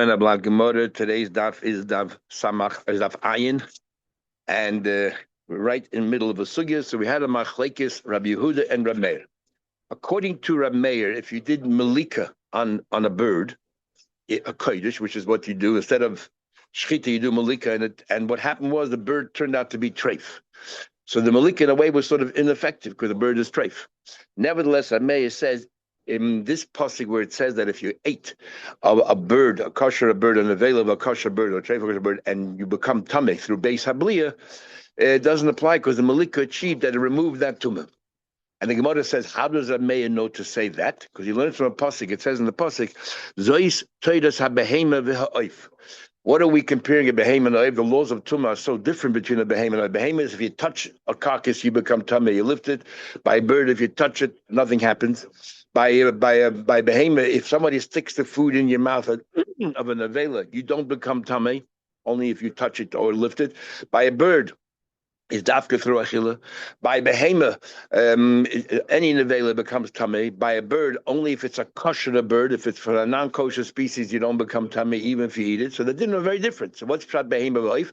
And Abla Gemara, today's daf is daf samach, is daf ayin, and we're right in the middle of a sugya. So we had a machlekes, Rabbi Yehuda and Rabbi Meir. According to Rabbi Meir, if you did malika on a bird, a kodesh, which is what you do instead of shchita, you do malika, and what happened was the bird turned out to be treif. So the malika in a way was sort of ineffective because the bird is treif. Nevertheless, Rabbi Meir says, in this pasuk where it says that if you ate a bird, a kosher bird, an available kosher bird, or a treif kosher bird, and you become tameh through beis habliya, it doesn't apply because the malika achieved that it removed that tumah. And the Gemara says, how does a mayor know to say that? Because he learns from a pasuk. It says in the pasuk, Zois toidas habehema v'ha'oif. What are we comparing a behema and oif? The laws of tumah are so different between a behema and a behema. Is if you touch a carcass, you become tameh. You lift it. By a bird, if you touch it, nothing happens. By behema, if somebody sticks the food in your mouth of an avela, you don't become tameh. Only if you touch it or lift it. By a bird, is dafka through achila. By behema, any nevela becomes tamei. By a bird, only if it's a kosher bird. If it's for a non-kosher species, you don't become tamei even if you eat it. So the din are very different. So what's pshat behema life?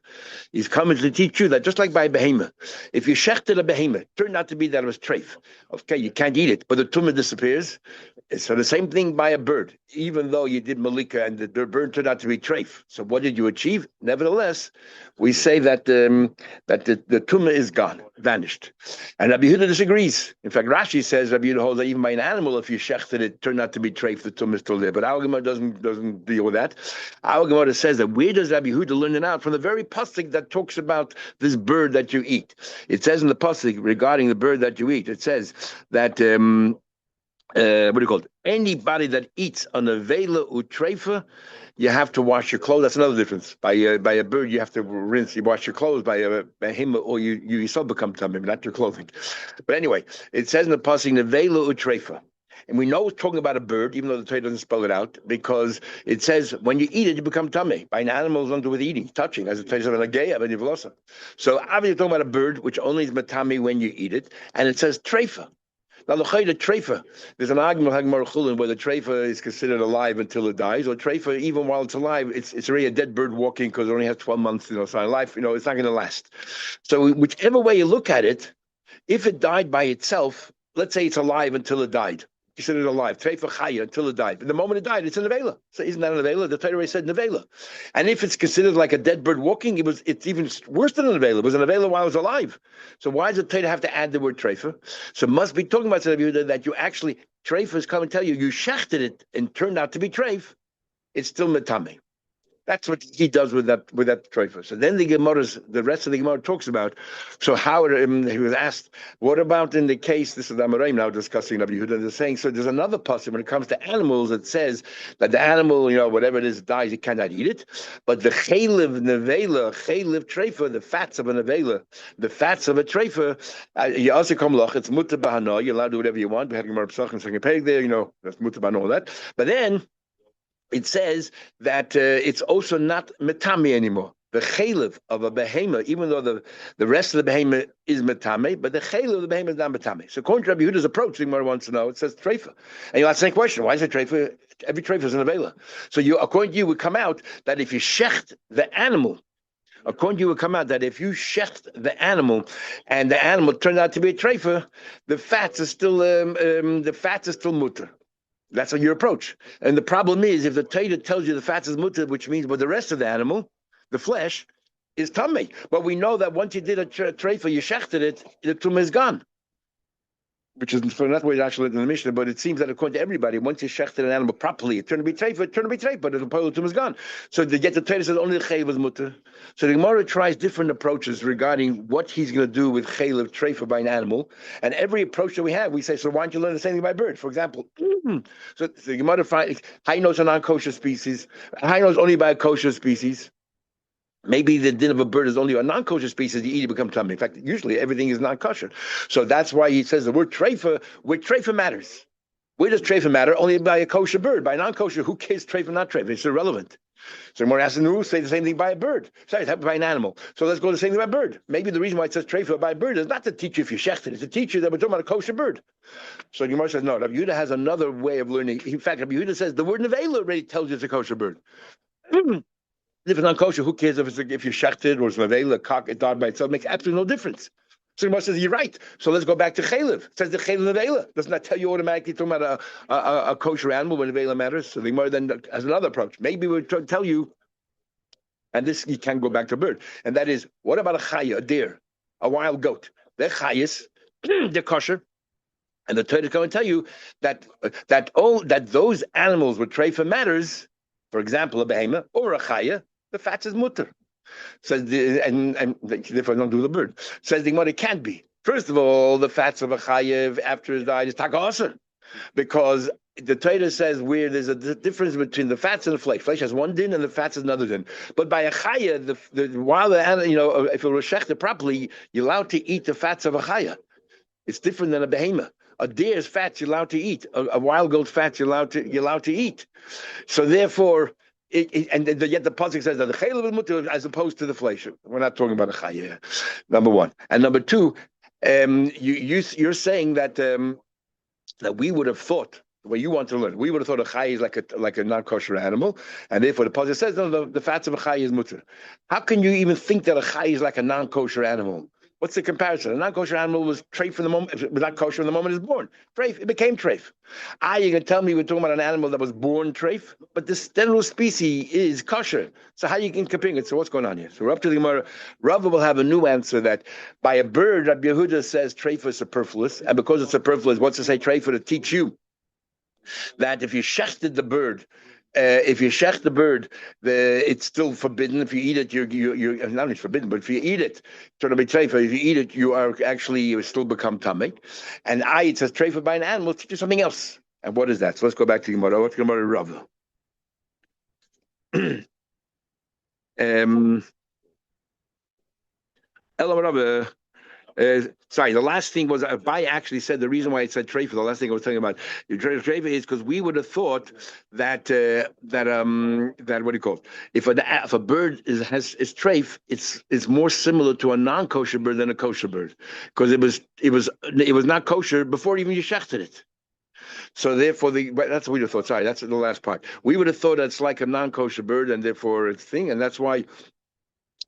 He's coming to teach you that just like by behema, if you shechted a behema, it turned out to be that it was treif. Okay, you can't eat it, but the tumah disappears. So the same thing by a bird, even though you did malika and the bird turned out to be treif. So what did you achieve? Nevertheless, we say that the tumah is gone, vanished. And Rabbi Yehuda disagrees. In fact, Rashi says Rabbi Yehuda holds that even by an animal, if you shechted it, turned out to be treif, the tumah is still there. But our Gemara doesn't deal with that. Our Gemara says that where does Rabbi Yehuda learn it out? From the very pasuk that talks about this bird that you eat. It says in the pasuk regarding the bird that you eat, it says that what do you call it? Anybody that eats an avela utreifa, you have to wash your clothes. That's another difference. By a bird, you have to rinse. You wash your clothes. By him, or you yourself become tamim, not your clothing. But anyway, it says in the passage avela utreifa. And we know it's talking about a bird, even though the Torah doesn't spell it out, because it says when you eat it, you become tamei. By an animal, it's under with eating, touching, as it says in a gay, but nivlosa. So obviously, you're talking about a bird, which only is matami when you eat it, and it says treifa. Now, the treifa, there's an argument where the treifa is considered alive until it dies, or treifa, even while it's alive, it's already a dead bird walking because it only has 12 months, so in life, it's not going to last. So whichever way you look at it, if it died by itself, let's say it's alive until it died. Considered alive, treifa chaya, until it died. But the moment it died, it's an nevela. So isn't that an nevela? The Torah already said nevela. And if it's considered like a dead bird walking, it's even worse than an nevela. It was an nevela while it was alive. So why does the Torah have to add the word treifa? So it must be talking about that you actually, treifas come and tell you, you shechted it and turned out to be treif. It's still metame. That's what he does with that treifa. So then the rest of the Gemara talks about. So how he was asked, what about in the case? This is Amoraim now discussing Rabbi Yehuda. They're saying so. There's another passage when it comes to animals that says that the animal, whatever it is, dies, you cannot eat it. But the chaylev nevela, chaylev treifa, the fats of a nevela, the fats of a treifa, you also come loch. It's mutar bahana. You're allowed to do whatever you want. We had Gemara Pesachim second peg there. That's mutar bahana all that. But then it says that it's also not metame anymore. The chaylev of a behema, even though the rest of the behema is metame, but the chaylev of the behema is not metame. So according to Rabbi Yehuda's approach, the Gemara wants to know, it says treifa. And you ask the same question, why is it treifa? Every treifa is an avela. So according to you, would come out that if you shecht the animal, according to you, would come out that if you shecht the animal and the animal turned out to be a treifa, the fats are still mutter. That's your approach. And the problem is, if the Torah tells you the fats is mutter, which means the rest of the animal, the flesh, is tummy. But we know that once you did a treifa, you shechted it, the tumah is gone. Which is not what it actually in the Mishnah, but it seems that according to everybody, once you shechted an animal properly, it turned to be treifa, but the tumah is gone. So the Torah says only the chaylev is mutter. So the Gemara tries different approaches regarding what he's going to do with chaylev treifa by an animal. And every approach that we have, we say, so why don't you learn the same thing by bird? For example, so the Gemara finds high nose a non-kosher species, high nose only by a kosher species. Maybe the din of a bird is only a non-kosher species. You eat it, become tummy. In fact, usually everything is non-kosher. So that's why he says the word treifa, where treifa matters. Where does treifa matter? Only by a kosher bird. By non-kosher, who cares treifa, not treifa? It's irrelevant. So more asks in the rule, say the same thing by a bird. Sorry, it's happened by an animal. So let's go the same thing by a bird. Maybe the reason why it says treifa by a bird is not to teach you if you shechted. It's to teach you that we're talking about a kosher bird. So Gemara says, no, Rabbi Yehuda has another way of learning. In fact, Rabbi Yehuda says the word nevela already tells you it's a kosher bird. If it's not kosher, who cares if you shechted or it's a cock, it died by itself? It makes absolutely no difference. So the Gemara says, you're right. So let's go back to chaylev. It says the chaylev nevela. Doesn't that tell you automatically talking about a kosher animal when nevela matters? So the Gemara then has another approach. Maybe we'll tell you, and this you can go back to a bird, and that is, what about a chaya, a deer, a wild goat? They're chayas, they're kosher. And the Torah is going to tell you that those animals with treifa matters. For example, a behema or a chaya, the fats is mutter. Says and therefore don't do the bird. Says the Gemara, it can't be. First of all, the fats of a chayev after it's died is takasser, because the Torah says where there's a difference between the fats and the flesh. Flesh has one din and the fats is another din. But by a chaya, while the animal, if it was shechted properly, you're allowed to eat the fats of a chaya. It's different than a behema. A deer's fats you're allowed to eat. A wild goat's fats you're allowed to eat. So therefore, yet the pasuk says that the chaylev is mutter as opposed to the flesh. We're not talking about a chayah. Number one, and number two, you're saying that that we would have thought the way you want to learn. We would have thought a chayah is like a non-kosher animal, and therefore the pasuk says no, the fats of a chayah is mutter. How can you even think that a chayah is like a non-kosher animal? What's the comparison? A non-kosher animal was treif from the moment, it was not kosher from the moment it was born. Treif, it became treif. You can tell me we're talking about an animal that was born treif, but this general species is kosher. So how you can compare it? So what's going on here? So we're up to the Gemara. Rava will have a new answer that by a bird, Rabbi Yehuda says treif is superfluous, and because it's superfluous, what's to say treif to teach you that if you shechted the bird, if you shech the bird, it's still forbidden. If you eat it, you're not only forbidden, but if you eat it, to be treifa, if you eat it, you still become tamei. And it says treifa by an animal teaches something else. And what is that? So let's go back to Gemara. What's Gemara Rava? Elam Rava. Sorry, the last thing was Abai actually said the reason why it said treifa. The last thing I was talking about treifa is because we would have thought that what do you call it? If a bird is treif, it's more similar to a non-kosher bird than a kosher bird, because it was not kosher before even you shechted it. So therefore, that's what we would have thought. Sorry, that's the last part. We would have thought it's like a non-kosher bird, and therefore it's thing, and that's why.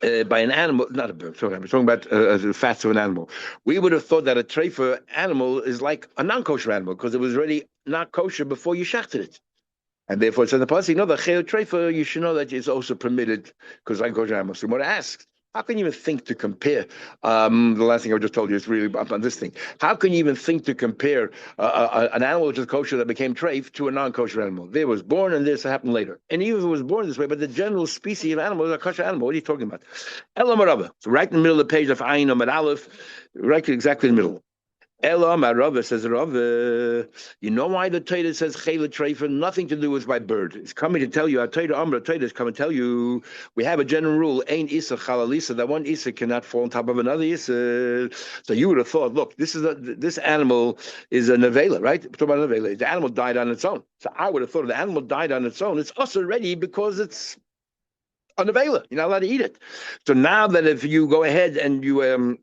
By an animal, not a bird. Sorry, I'm talking about the fats of an animal. We would have thought that a treifa animal is like a non-kosher animal because it was already not kosher before you shechted it, and therefore it's in the pasuk. No, the chayil treifa, you should know that it's also permitted because like kosher animals. So what asks, how can you even think to compare? The last thing I just told you is really up on this thing. How can you even think to compare an animal which is kosher that became treif to a non-kosher animal? There was born and this happened later. And even if it was born this way, but the general species of animal is a kosher animal. What are you talking about? Elam Rabba. So right in the middle of the page of Ayin Amud Aleph, right exactly in the middle. Elam Rava says Rava. You know why the Torah says chayla treifa? Nothing to do with my bird. It's coming to tell you. Torah is coming to tell you. We have a general rule: ain isa chalalisa. That one isa cannot fall on top of another isa. So you would have thought, look, this animal is a nevela, right? We're talking about nevela. The animal died on its own. So I would have thought if the animal died on its own, it's also ready because it's a nevela. You're not allowed to eat it. So now that if you go ahead and you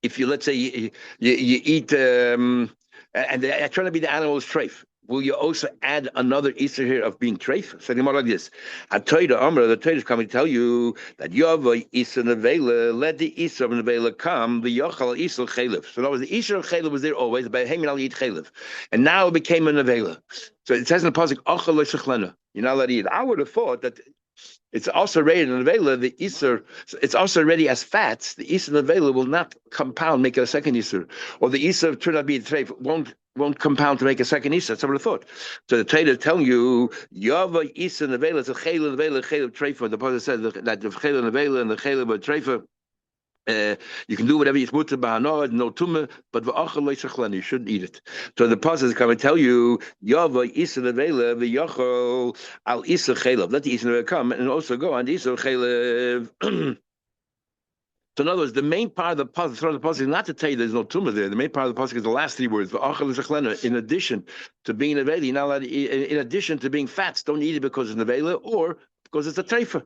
if you, let's say, you eat, and they're trying to be the animal's treif, will you also add another Easter here of being treif? So the like this. The Torah is coming to tell you that Yava Easter Nevela, let the Easter of Nevela come, the Yochal Easter Chalev. So that was the Easter of Chalev was there always, but Hemin eat Chalev. And now it became a Nevela. So it says in the Pasuk, Ochal Leshachlena. You're not allowed to eat. I would have thought that it's also ready in Nevela, the Easter, it's also ready as fats. The Easter Nevela will not compound, make it a second Easter. Or the Easter turned out to be a treif, won't compound to make a second Easter. That's what I thought. So the Torah is telling you, Yava Easter Nevela, it's a Chayla Nevela, Chayla Treifa. The Pasuk says that the Chayla Nevela and the Chayla Treifa, you can do whatever you want to ba'anod, no tumah, but v'achal leishachlani, you shouldn't eat it. So the pasuk is coming to tell you, Yava isa nevela v'yachal al isa chaylev. Let the isa nevela come and also go on the isa chaylev. So in other words, the main part of the pasuk is not to tell you there's no tumah there. The main part of the pasuk is the last three words, v'achal leishachlani. In addition to being nevela, you're not allowed to eat, in addition to being fats, don't eat it because it's nevela or because it's a treifa.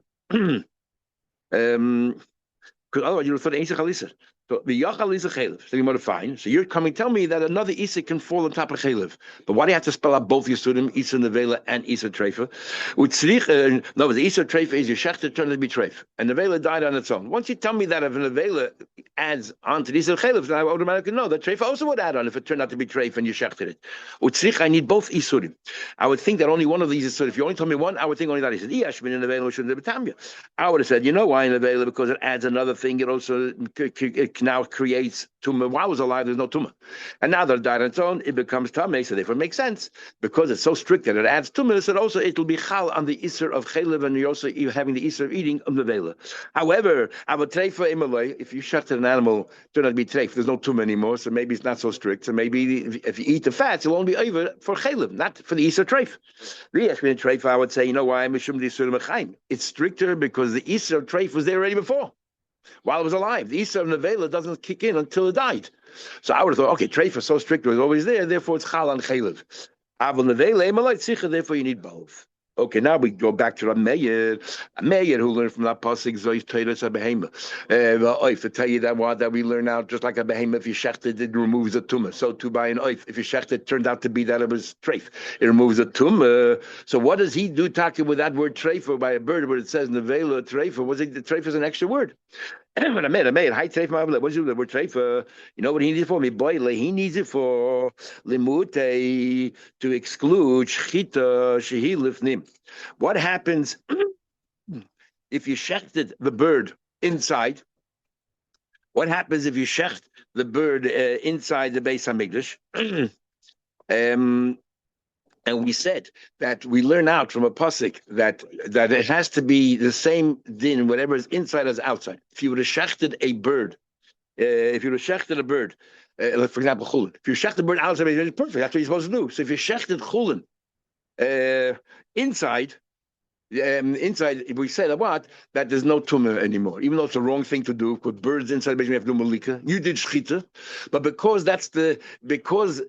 because otherwise you would have thought Isa Chalisa. So the Yachal is a Chalev. So you might have fine. So you're coming, tell me that another Isa can fall on top of Chalev. But why do you have to spell out both Yisudim, Isa Nevela and Isa Treifa? No, the Isa Treifa is your Shechter turned to be Treif. And Nevela died on its own. Once you tell me that if a Nevela adds on to the Isa Chalev, then I automatically know that Treifa also would add on if it turned out to be Treif and you Shechted it. Utzrich, I need both Isudim. I would think that only one of these is, so if you only told me one, I would think only that. He said, Iyashmin in Nevela shouldn't have been. I would have said, you know why in Nevela? Because it adds another thing. It also now creates tumah. While I was alive, there's no tumah, and now that it died on its own, it becomes tameh. So therefore, it makes sense because it's so strict that it adds tumah. So also it will be chal on the iser of chelev, and you're also having the iser of eating of nevela. However, avotreifa imalei, if you shechted an animal, turn out to be treif, there's no tumah anymore. So maybe it's not so strict. So maybe if you eat the fats, it'll only be over for chelev, not for the iser treif. The yeshmin treif, I would say, you know why? It's stricter because the iser of treif was there already before. While it was alive, the Isa of Nevela doesn't kick in until it died. So I would have thought, okay, Treif is so strict, it was always there, therefore it's Chal and Chalev. Avol Nevela, Emalite Sicha, therefore you need both. Okay, now we go back to Meir. Meir, who learned from that pasuk, Zois Teiras HaBehema. Oif, to tell you that we learn out, just like a behema, if you shechted, it removes the tumah. So too by an oif, if you shechted, it turned out to be that it was treif. It removes the tumah. So what does he do talking with that word treif or by a bird where it says nevela treif? Was it the treif is an extra word? When I made hi treif, what is the word treif? You know what he needs it for? Me boy, he needs it for limute to exclude shchita shehi lifnim. What happens if you shechted the bird inside? What happens if you shecht the bird inside the Beis Hamikdash? And we said that we learn out from a pasuk that it has to be the same din, whatever is inside as outside. If you would have shechted a bird, for example, chulin. If you shecht the bird outside, it's perfect. That's what you're supposed to do. So if you shechted chulin inside, we said that there's no tumah anymore, even though it's the wrong thing to do. Put birds inside, basically have no malika. You did shchita, but because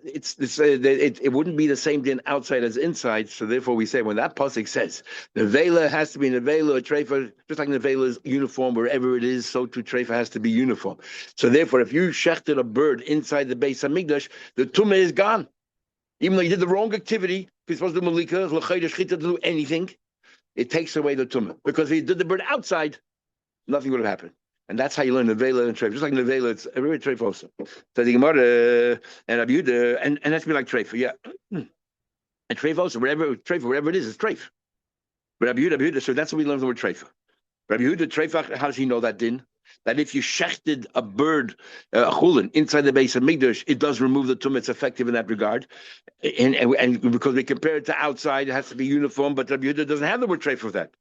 it wouldn't be the same din outside as inside. So therefore, we say when that pasuk says the vela has to be the vela, treifa, just like the vela is uniform wherever it is, so too treifa has to be uniform. So therefore, if you shechted a bird inside the Beis Hamikdash, the tumah is gone, even though you did the wrong activity. You're supposed to do malika, shchita, to do anything. It takes away the tumah. Because if you did the bird outside, nothing would have happened. And that's how you learn nevela and treif. Just like nevela, it's everywhere treif also. So the Gemara and Rabbi Yehuda, and that's be like treif, yeah. And treif also, wherever it is, it's treif. But Rabbi Yehuda, so that's what we learn the word treif. Rabbi Yehuda, treif, how does he know that din? That if you shechted a bird, a chulin, inside the Beis Hamikdash, it does remove the tumah. It's effective in that regard. And because we compare it to outside, it has to be uniform, but Rabbi Yehuda doesn't have the word treif for that.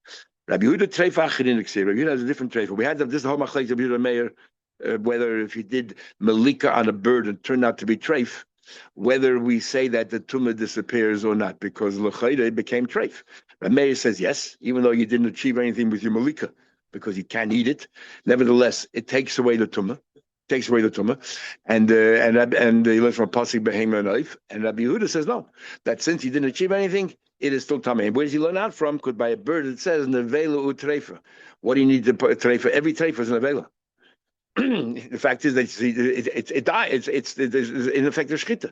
Rabbi Yehuda treif achirin. Rabbi Yehuda has a different treif. We had this whole machlek Rabbi Yehuda Meir, whether if you did malika on a bird and turned out to be treif, whether we say that the tumah disappears or not, because l'chayda it became treif. Rabbi Meir says yes, even though you didn't achieve anything with your malika, because you can't eat it. Nevertheless, it takes away the tumah. And he learns from pasuk behema and oif. And Rabbi Yehuda says no, that since he didn't achieve anything, it is still tamei. And where does he learn out from? Because by a bird it says nevela utreifa. What do you need to put treifa? Every treifa is nevela. The fact is that it dies. It's in effect a shchita.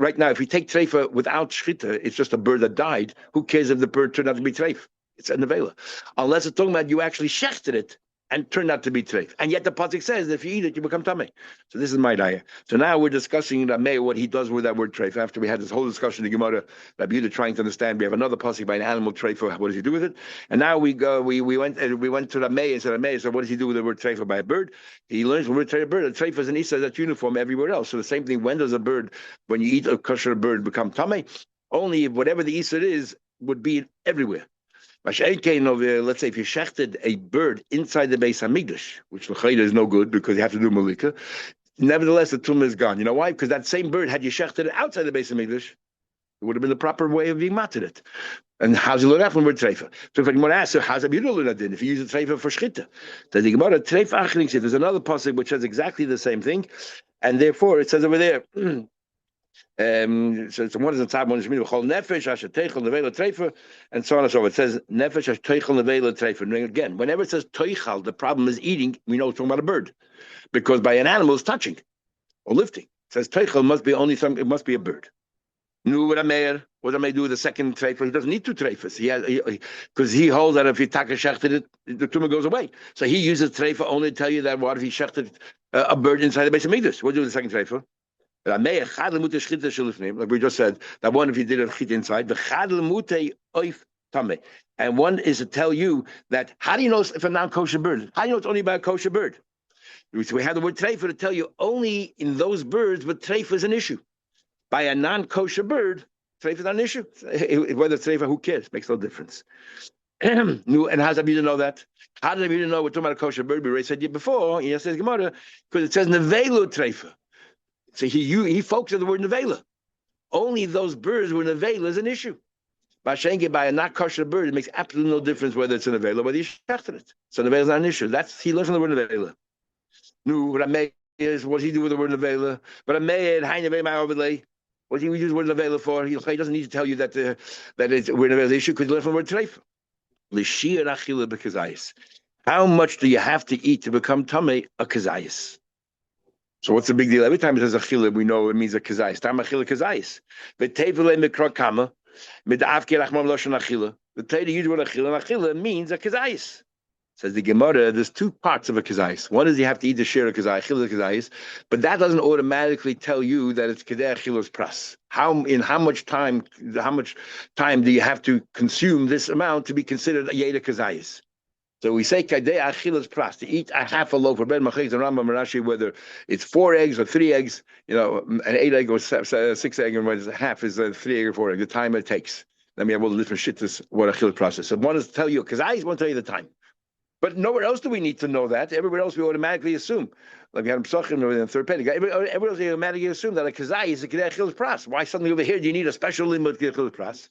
Right now, if we take treifa without shchita, it's just a bird that died. Who cares if the bird turned out to be treif? It's a nevela. Unless it's talking about you actually shechted it and turned out to be treif. And yet the pasuk says that if you eat it, you become tamei. So this is my daya. So now we're discussing Rameh, what he does with that word treif. After we had this whole discussion, the Gemara, Rabbi Yehuda trying to understand, we have another pasuk by an animal treif. What does he do with it? And now we went to Rameh and said, Rameh, so what does he do with the word treif by a bird? He learns from the word treif, bird. A treif is an isa that's uniform everywhere else. So the same thing, when does a bird, when you eat a kosher bird, become tamei? Only if whatever the isa is would be everywhere. Let's say if you shechted a bird inside the Beis Hamikdash, which l'chayda is no good because you have to do malika, nevertheless the tumah is gone. You know why? Because that same bird, had you shechted it outside the Beis Hamikdash, it would have been the proper way of being mated it. And how's he learn that from word treifa? So if the Gemara asks, so how's a beautiful learn that then? If you use a treifa for shchita, then the Gemara treifa achring says there's another pasuk which says exactly the same thing, and therefore it says over there. So one is on top, one is shmini b'chol nefesh, asher teichel nevela treifa, and so on and so forth. It says nefesh, asher teichel nevela treifa. Again, whenever it says teichel, the problem is eating. We know it's talking about a bird, because by an animal it's touching or lifting. It says teichel must be only some. It must be a bird. Nu what I may do with the second treifa? He doesn't need two treifas. He has because he holds that if you taka shechted it, the tumor goes away. So he uses treifa only to tell you that what if he shechted a bird inside the base of Mikdash? What do with the second treifa? Like we just said, that one if you did a chit inside, and one is to tell you that how do you know if a non-kosher bird? How do you know it's only about a kosher bird? So we have the word treifa to tell you only in those birds, but treifa is an issue. By a non-kosher bird, treifa is not an issue. Whether it's treifa, who cares? Makes no difference. And how's that you know that? How did you know we're talking about a kosher bird? We already said it before. He says Gemara because it says nevelu treifa. So he focuses on the word nevela. Only those birds where nevela is an issue. By a not kosher bird, it makes absolutely no difference whether it's a nevela or whether you shechted it. So nevela is not an issue. He learns from the word nevela. Rameh is what does he do with the word nevela? But Rameh, hi nevela my overlay. What do we use the word nevela for? He doesn't need to tell you that it's word nevela issue because he learned from the word treifa. L'shir achila b'kazayis. How much do you have to eat to become tamei a kazayis? So what's the big deal? Every time it says achila, we know it means a kazayis. Tam achila kazayis. V'tevele mikra kama mid'avke lachmam loshon achila. The Torah uses word achila, and achila means a kazayis. Says the Gemara, there's two parts of a kazayis. One is you have to eat the share of kazayis, achila kazayis, but that doesn't automatically tell you that it's kedei achilas pras. How much time do you have to consume this amount to be considered a yeda kazayis? So we say kadei achilas pras, to eat a half a loaf of bread, machik and Rambam and Rashi, whether it's 4 eggs or 3 eggs, an 8 egg or 6 egg, and whether half is 3 egg or 4 egg, the time it takes. Then we have all the different shittas, what achilas pras is. So one is to tell you kazayis, one to tell you the time. But nowhere else do we need to know that. Everywhere else we automatically assume. Like we had Psachim in the third pedigree. Everywhere else we automatically assume that a kazai is a kedei achilas pras. Why suddenly over here do you need a special limit of kedei achilas pras?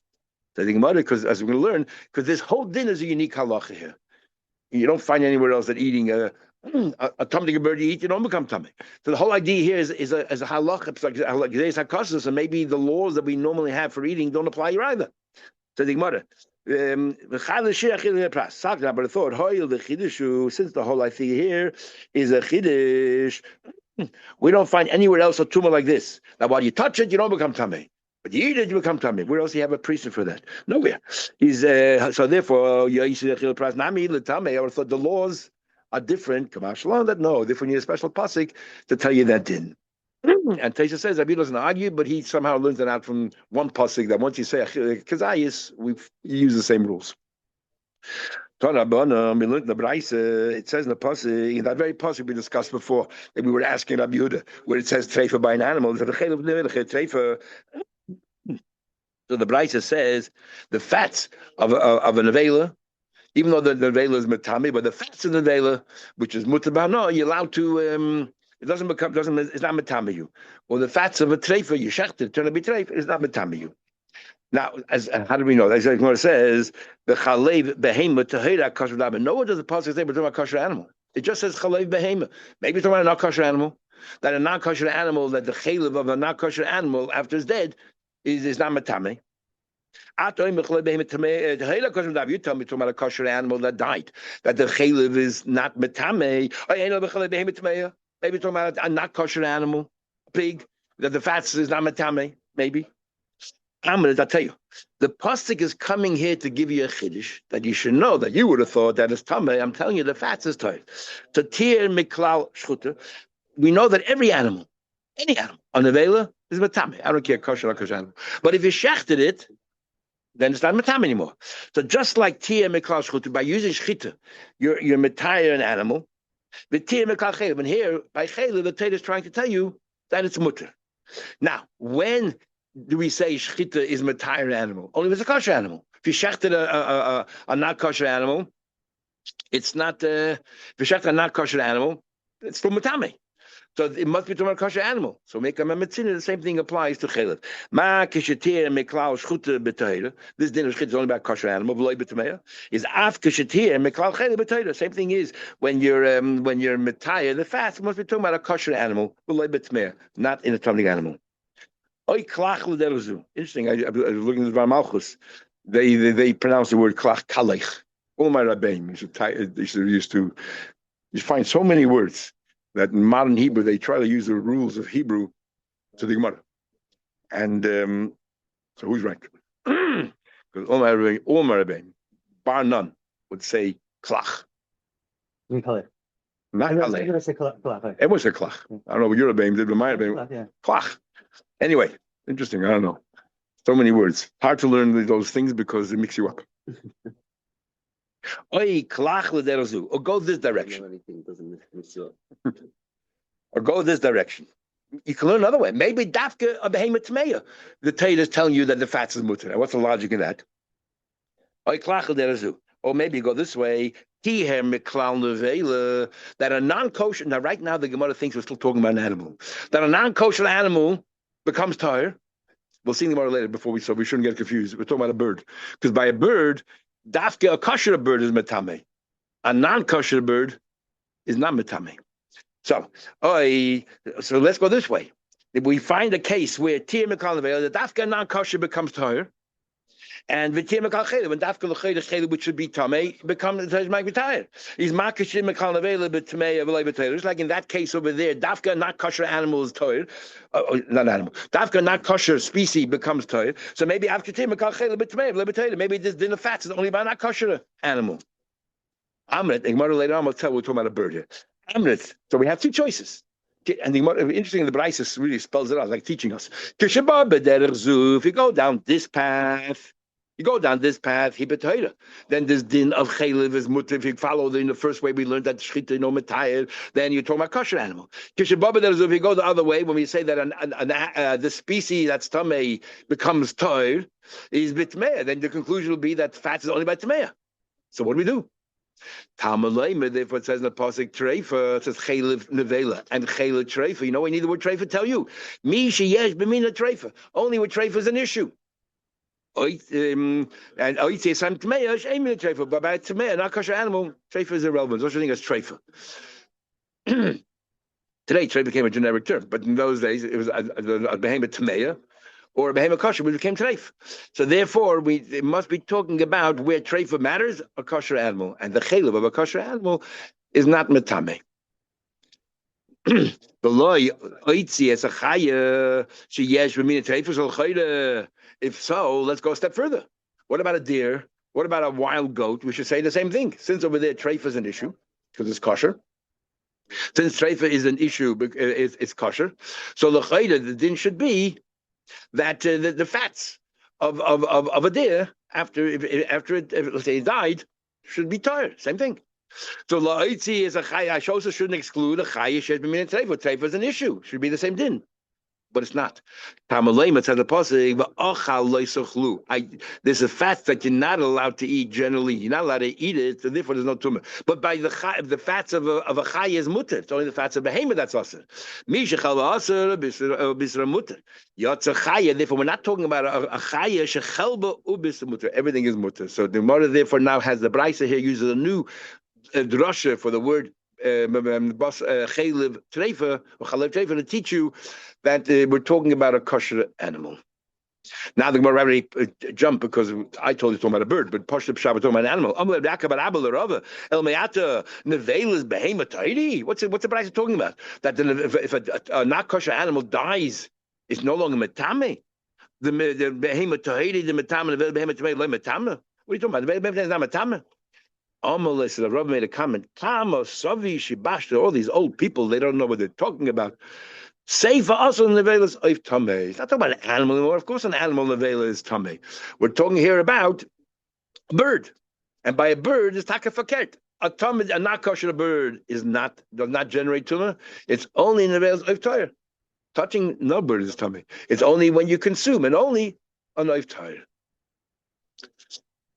So I think about it because as we're going to learn, because this whole din is a unique halacha here. You don't find anywhere else that eating a tummy bird you eat, you don't become tummy. So the whole idea here is a halacha. It's like kedei hakasos, and maybe the laws that we normally have for eating don't apply here either. So the Gemara. But I thought, since the whole idea here is a chiddush, we don't find anywhere else a tumor like this. Now, while you touch it, you don't become tamei. But you eat it, you become tamei. Where else do you have a precedent for that? Nowhere. So therefore, I would have thought the laws are different. No, therefore you need a special pasuk to tell you that din. And Taisha says Rabbi doesn't argue, but he somehow learns it out from one pasuk that once you say kazayis, we use the same rules. We learned the Braise. It says in the pasuk, in that very pasuk we discussed before, that we were asking Rabbi Yehuda where it says treifa by an animal. So the Braise says the fats of an avela, even though the avela is metame, but the fats of the avela, which is mutabah, no, you're allowed to. It's not metame you. Or the fats of a treifa, you shechted, turn to be treifa, it's not metame you. Now, how do we know? As Gemara says, the chalev behema tahira kosher daber. No one does the pasuk say we're talking about kosher animal. It just says chalev behema. Maybe we're talking about a non kosher animal. That a non kosher animal, that the chalev of a non kosher animal after it's dead is not metame. You tell me talking about a kosher animal that died, that the chalev is not metame. Maybe talking about a not kosher animal, pig, that the fats is not metame, maybe. I'll tell you, the pasuk is coming here to give you a chiddush that you should know that you would have thought that it's tamei. I'm telling you, the fats is tight. To tir miklal shchuta, we know that every animal, any animal, on the vela is metame. I don't care kosher or kosher animal. But if you shechted it, then it's not metame anymore. So just like tir miklal shchuta, by using shchita, you're metayr an animal. But tir miklal chaylev, and here by chaylev, the Torah is trying to tell you that it's mutter. Now, when do we say shchita is metayr animal? Only if it's a kosher animal. If you shechted a not kosher animal, it's not. If you shechted a not kosher animal, it's from metame. So it must be to a kosher animal. So make a metzina. The same thing applies to chaylev. Ma kishetir meklal shchuta b'tayra. This din of shchita is only about kosher animal. V'loy b'tameya is af kishetir meklal chaylev b'tayra. Same thing is when you're metayra the fast. It must be talking about a kosher animal. V'loy b'tameya, not in a tamei animal. Oy klach l'derzu. Interesting. I was looking at the Malchus. They pronounce the word klach kalech. All my rabbeim used to you find so many words that in modern Hebrew they try to use the rules of Hebrew to the Gemara. And so who's right? Because all my rabbeim, bar none, would say klach. Not kalech. Everyone said klach. I don't know what your rabbeim did, but my rabbeim klach. Anyway, interesting. I don't know. So many words. Hard to learn those things because it mix you up. Or go this direction. Or go this direction. You can learn another way. Maybe dafka a behemoth tmeya. The Torah is telling you that the fats is mutter. What's the logic in that? Or maybe you go this way. That a non-kosher. Now, right now, the Gemara thinks we're still talking about an animal. That a non-kosher animal becomes tired. We'll see the Gemara later so we shouldn't get confused. We're talking about a bird. Because by a bird, dafka, a kosher bird is metame. A non-kosher bird is not metame. So let's go this way. If we find a case where the dafka non-kosher becomes tired, and when dafka l'chayda which should be tamei might be tired. He's makashim mekal nevela b'tamei avlei b'tayr. Like in that case over there, dafka not kosher animal is tired. Not animal. Dafka not kosher species becomes tired. So maybe after mekal chayda b'tamei avlei b'tayr. Maybe this dinner fats is only about not kosher animal. Amrit. Gemara later on will tell we're talking about a bird here. Amrit. So we have two choices. And the interesting, the Braisus really spells it out, like teaching us. If you go down this path, then this din of chaylev is mutter. If you follow in the first way we learned that shchita no metayr, then you're talking about kosher animal. If you go the other way, when we say that the species that's tamei becomes toir, is bitmeya, then the conclusion will be that fat is only by tameya. So what do we do? Therefore it says in the pasuk treifa, it says chaylev nevela and chaylev treifa. You know I need the word treifa tell you. Mi sheyesh b'mina treifa. Only with treifa is an issue. And say some tmeya, shame in treifa, but by tmeya, not kosher animal, treifa is irrelevant. What do you think is treifa? Today, treifa became a generic term, but in those days it was a behemoth tmeya or a behemoth kosher, which became treif. So therefore, it must be talking about where treifa matters, a kosher animal, and the chaylev of a kosher animal is not metame. If so, let's go a step further. What about a deer? What about a wild goat? We should say the same thing. Since over there treifa is an issue because it's kosher. Since treifa is an issue, it's kosher. So the din should be that the fats of a deer after it let's say it died should be tired. Same thing. So la'itzi is a chaya. I also shouldn't exclude a chaya shed b'min treifa. Treifa is an issue. Should be the same din. But it's not. There's a fat that you're not allowed to eat generally. You're not allowed to eat it, so therefore there's no tumor. But by the fats of a chaya is mutter. It's only the fats of behemoth that's asur. Therefore, we're not talking about a chaya shechelba ubis mutter. Everything is mutter. So the Gemara therefore now has the Brisa here uses a new drasha for the word chaylev treifa or chalev treifa to teach you that we're talking about a kosher animal. Now the Gemara already jumped because I told you talking about a bird, but Pashtup Shabbat talking about an animal. What's the Brisa talking about? That if a not kosher animal dies, it's no longer metame. The behemoth tahiri, the metame, the behemoth tahiri, metame. What are you talking about? The behemoth is not metame. Amalek, the Rav made a comment. Kama savi shibashta. All these old people, they don't know what they're talking about. Say for us on nevelas oif tamei. It's not talking about an animal anymore. Of course, an animal nevela is tamei. We're talking here about a bird, and by a bird is taka fakert. A tamei, a not kosher bird does not generate tumor. It's only nevelas oif tayr. Touching no bird is tamei. It's only when you consume, and only on oif tayr.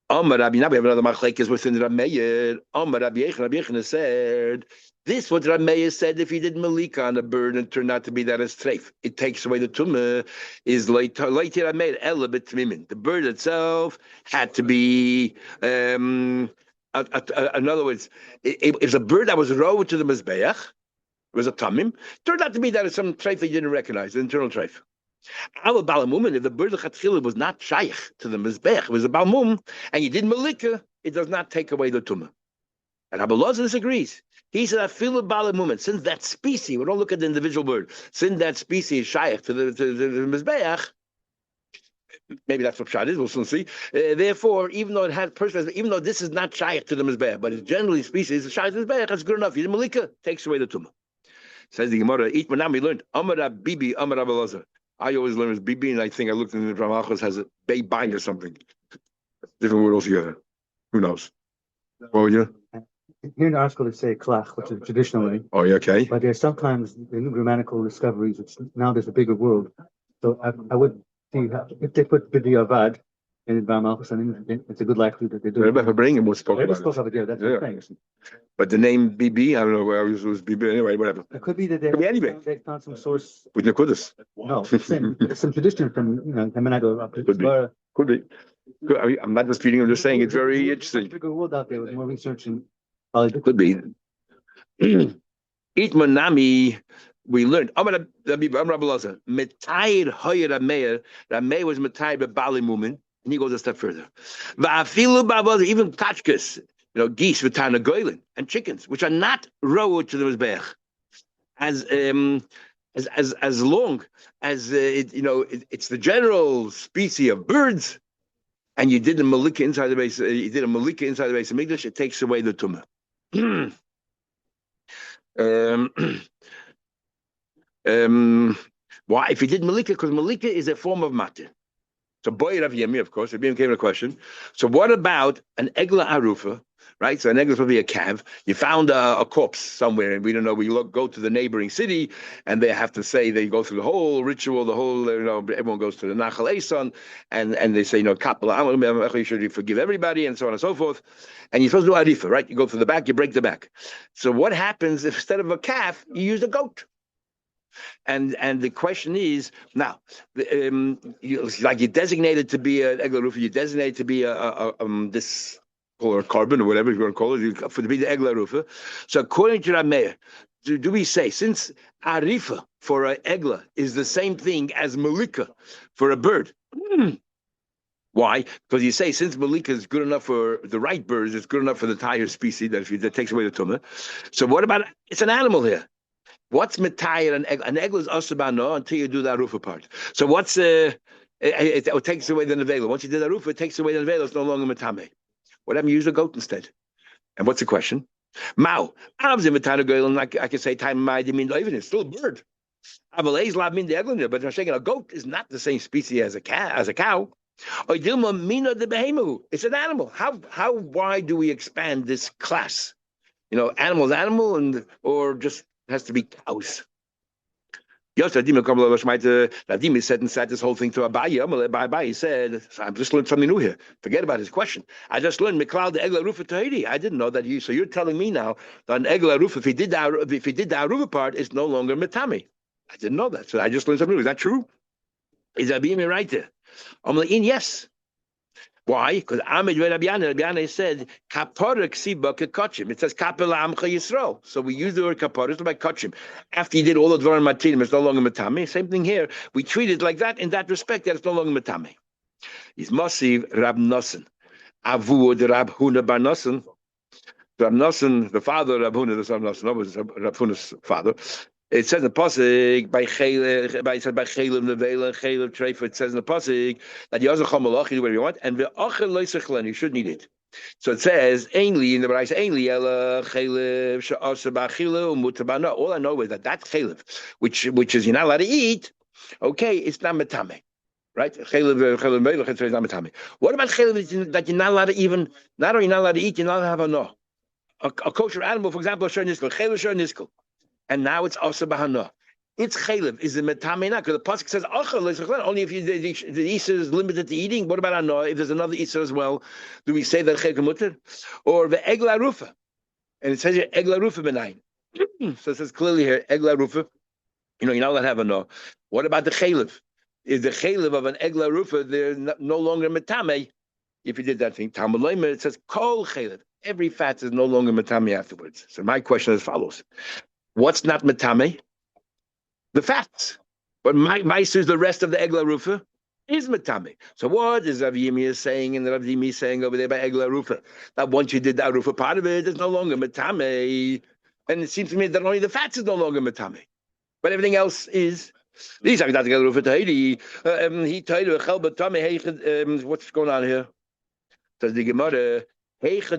Amar Rabbi, now we have another machlekes within Rabbi Meir. Amar Rabbi Yechon said, this what Rabbi Meir said, if he did malika on a bird and turned out to be that as treif, it takes away the tumah, is later Rabbi Meir, elabit tmimin. The bird itself had to be, in other words, it was a bird that was rowed to the mizbeach, it was a tamim, turned out to be that as some treif that you didn't recognize, the internal treif. Our Balamum, if the bird of Chatchila was not shaykh to the Mizbech, it was a Balmum, and you did Malika, it does not take away the Tumah. And Abba Loza disagrees. He said, I feel a Balamum, since that species, we don't look at the individual bird, since that species is shaykh to the Mizbech, maybe that's what Pshat is, we'll soon see. Therefore, even though it has personal, even though this is not shaykh to the Mizbech, but it's generally species, it's shaykh to the Mizbech, that's good enough. You did Malika, takes away the Tumah. Says the Gemara, eat manam, we learned, Amar Bibi, Amar Abba Loza. I always learn as Bibi, and I think I looked in the Ramachos has a bay bind or something. Different word altogether. Who knows? What would you? Here in the article they say klach, which is traditionally. Oh, yeah, okay. But there's sometimes the new grammatical discoveries, which now there's a bigger world. So I would see if they put Bidi Avad in Dvar Malchus, it's a good likelihood that they do. Rebbe bringing was spoke Rebbe about spoke of it, yeah, that's the thing. But the name BB, I don't know where it was BB anyway, whatever. It could be that they found some source. With Nekudas. No, some tradition from Hamanado up to Tzvara. Could be. I'm not disputing, I'm just saying it's very interesting. There's a bigger world out there with more research and could be. Eat manami. We learned. Rameir was Matayir Bali Mumin, and he goes a step further. Even kachkas, geese with Tana Goylin and chickens, which are not road to the Mizbech, as long as it's the general species of birds, and you did a malika inside the base. You did a malika inside the base of English. It takes away the tumah. Why? If you did malika, because malika is a form of matir. So boy Rav Yemi, of course, it became a question. So what about an egla arufa, right? So an egla would be a calf. You found a corpse somewhere, and we don't know. We go to the neighboring city, and they have to say they go through the whole ritual, the whole everyone goes to the Nachal Eson, and they say kapala, you should forgive everybody, and so on and so forth. And you're supposed to do arifa, right? You go through the back, you break the back. So what happens if instead of a calf, you use a goat? And the question is now, you're designated to be an egla rufa, you're designated to be this or carbon or whatever you want to call it, for to be the egla rufa. So according to Rameir, do we say since arifa for an egla is the same thing as malika for a bird? Why? Because you say since malika is good enough for the right birds, it's good enough for the entire species that takes away the tumah. So what about it's an animal here? What's metayir an egla? An egla is asabano until you do the arufa part. So what's it takes away the nevela. Once you do the arufa, it takes away the nevela. It's no longer metame. What happened? You use a goat instead. And what's the question? Mao. I can say time I mean even it's still a bird. Avalez lab mean the egla, but I'm saying a goat is not the same species as a cow. It's an animal. Why do we expand this class? Animal, and or just has to be cows. Radim said inside this whole thing to Abaye. Abaye said, "I've just learned something new here. Forget about his question. I just learned Miklal the Egla Rufa Tahiti. I didn't know that you. So you're telling me now that an Egla Rufa, if he did the Arufa part, it's no longer Metami. I didn't know that. So I just learned something new. Is that true? Is Abiyami right there? I'm like, yes. Why? Because Ahmed Rabbi said kapara ksiba kekachim. It says kapela amcha yisrael. So we use the word kapara to by kachim. After you did all the dvarim matinim, it's no longer matame. Same thing here. We treat it like that in that respect that it's no longer matame. He's Masiv Rab Nosson. Avud Rab Huna Bar Nosson. Rab Nosson, the father of Rab Huna, the son of Nosson, was Rab Huna's father. It says in the pasuk by Chelim Nevela Chelim Treifa. It says in the pasuk that you also chamalach, you do whatever you want, and ve'achel loisachlen, you shouldn't eat it. So it says ainly in the Braisa ainly ela Chelim she'asa ba'achila umutabana. All I know is that Chelim, which is you're not allowed to eat. Okay, it's not metame, right? Chelim Nevela is not metame. What about Chelim that you're not allowed to even? Not only you're not allowed to eat, you're not allowed to have a no. A kosher animal, for example, a shor niskel, Chelim shor niskel. And now it's also bahana. It's chaylev. Is it metamena? Because the pasuk says achal. Only if the Easter is limited to eating. What about ano? If there's another Easter as well, do we say that chaylev mutter? Or the egla rufa? And it says here egla rufa benayin. So it says clearly here egla rufa. You're not allowed to have ano. What about the chaylev? Is the chaylev of an egla rufa they're no longer metame? If you did that thing, Talmud Leimer, it says kol chaylev. Every fat is no longer metame afterwards. So my question is as follows. What's not metame? The fats. But my is the rest of the Egla Rufa is Matame. So what is Rav Yimi saying and Rav Yimi saying over there by Egla Rufa? That once you did that Rufa part of it, it's no longer Matame. And it seems to me that only the fats is no longer Matame. But everything else is. These are that Rufa Tahiti. He told you, what's going on here? Says the Gemara. This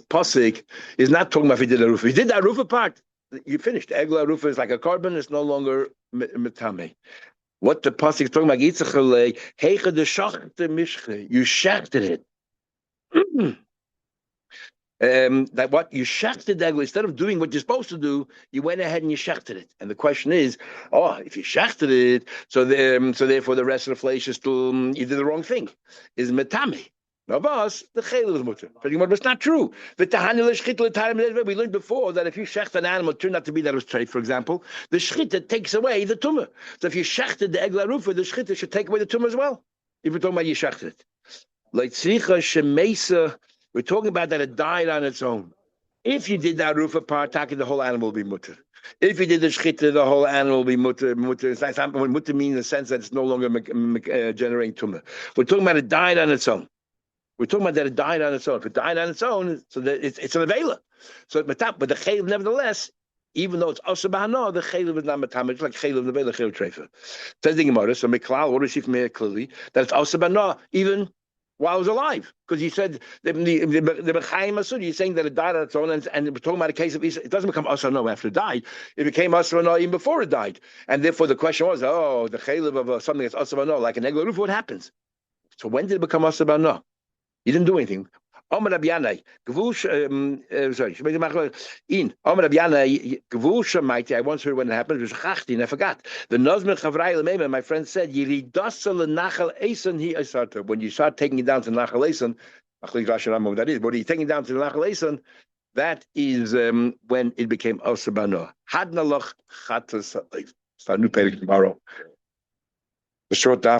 pasuk is not talking about if he did a rufa. He did that rufa part. You finished. Egla rufa is like a carbon. It's no longer metame. What the pasuk is talking about? Heicha de shachte mishche. You shachted it. That what you shachted Egla, instead of doing what you're supposed to do, you went ahead and you shachted it. And the question is, if you shachted it, so therefore the rest of the flesh is still you did the wrong thing. Is metame. Now, boss, the chayil is mutter. But it's not true. We learned before that if you shecht an animal, turned out to be that it was trade, for example, the shchita takes away the tumah. So if you shechted the egla rufa, the shchita should take away the tumah as well. If we're talking about you shechted it. Like tzricha shemesa, we're talking about that it died on its own. If you did that rufa part, the whole animal will be mutter. If you did the shchita, the whole animal will be mutter. Mutter means in the sense that it's no longer generating tumah. We're talking about it died on its own. We're talking about that it died on its own. If it died on its own, so that it's an avela. So but the chaylev, nevertheless, even though it's asa b'hana, the chaylev is not matam. It's like chaylev nevela chaylev treifa. Says the Gemara. So Miklal, what do we see from here clearly? That it's asa b'hana even while it was alive, because you said the b'chaim asud. You're saying that it died on its own, and we're talking about a case of it doesn't become asa b'hana after it died. It became asa b'hana even before it died, and therefore the question was, the chaylev of something that's asa b'hana, like an egla roof, what happens? So when did it become asa b'hana? You didn't do anything. Omer Rabbi Yanai, I once heard when it happened, it was chachti, and I forgot. The Nozmer Chavrai Lemema, my friend said, when you start taking it down to Nachal Eson, that is, but you're taking it down to Nachal Eson, that is when it became Osabano. Had Naloch Chatas. Start new page tomorrow. The short daf.